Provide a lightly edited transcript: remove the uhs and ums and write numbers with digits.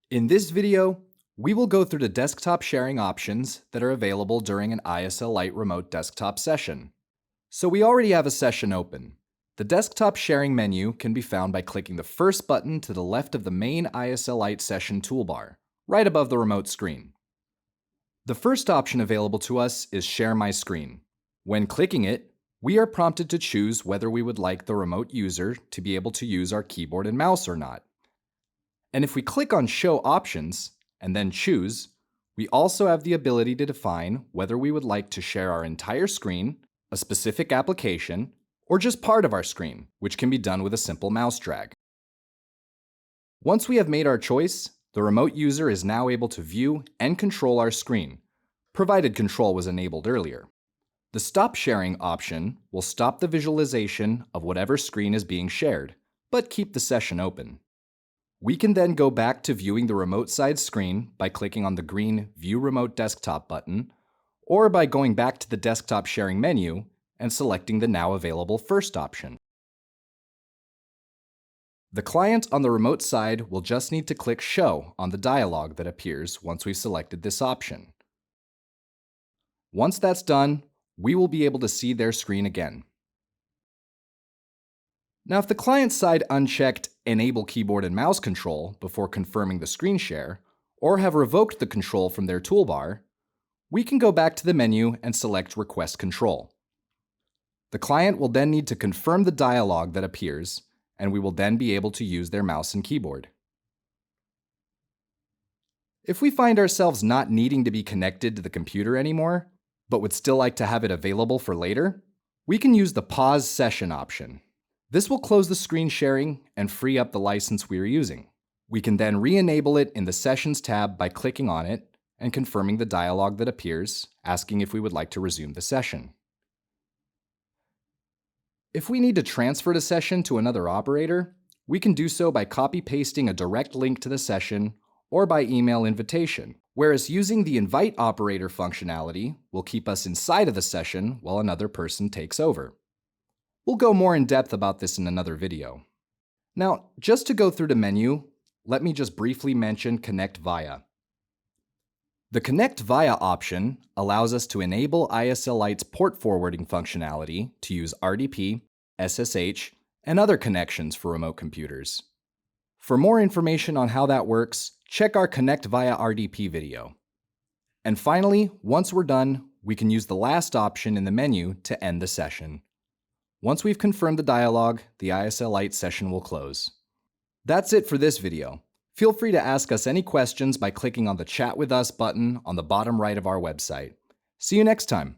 In this video, we will go through the desktop sharing options that are available during an ISL Lite remote desktop session. So we already have a session open. The desktop sharing menu can be found by clicking the first button to the left of the main ISL Lite session toolbar, right above the remote screen. The first option available to us is Share My Screen. When clicking it, we are prompted to choose whether we would like the remote user to be able to use our keyboard and mouse or not. And if we click on Show Options and then choose, we also have the ability to define whether we would like to share our entire screen, a specific application, or just part of our screen, which can be done with a simple mouse drag. Once we have made our choice, the remote user is now able to view and control our screen, provided control was enabled earlier. The Stop Sharing option will stop the visualization of whatever screen is being shared, but keep the session open. We can then go back to viewing the remote side screen by clicking on the green View Remote Desktop button, or by going back to the desktop sharing menu and selecting the now available first option. The client on the remote side will just need to click Show on the dialog that appears once we've selected this option. Once that's done, we will be able to see their screen again. Now, if the client side unchecked Enable Keyboard and Mouse Control before confirming the screen share, or have revoked the control from their toolbar, we can go back to the menu and select Request Control. The client will then need to confirm the dialog that appears, and we will then be able to use their mouse and keyboard. If we find ourselves not needing to be connected to the computer anymore, but would still like to have it available for later, we can use the Pause Session option. This will close the screen sharing and free up the license we are using. We can then re-enable it in the Sessions tab by clicking on it and confirming the dialog that appears, asking if we would like to resume the session. If we need to transfer the session to another operator, we can do so by copy-pasting a direct link to the session or by email invitation, whereas using the Invite Operator functionality will keep us inside of the session while another person takes over. We'll go more in depth about this in another video. Now, just to go through the menu, let me just briefly mention Connect Via. The Connect Via option allows us to enable ISL Lite's port forwarding functionality to use RDP, SSH, and other connections for remote computers. For more information on how that works, check our Connect Via RDP video. And finally, once we're done, we can use the last option in the menu to end the session. Once we've confirmed the dialog, the ISL Lite session will close. That's it for this video. Feel free to ask us any questions by clicking on the Chat with Us button on the bottom right of our website. See you next time.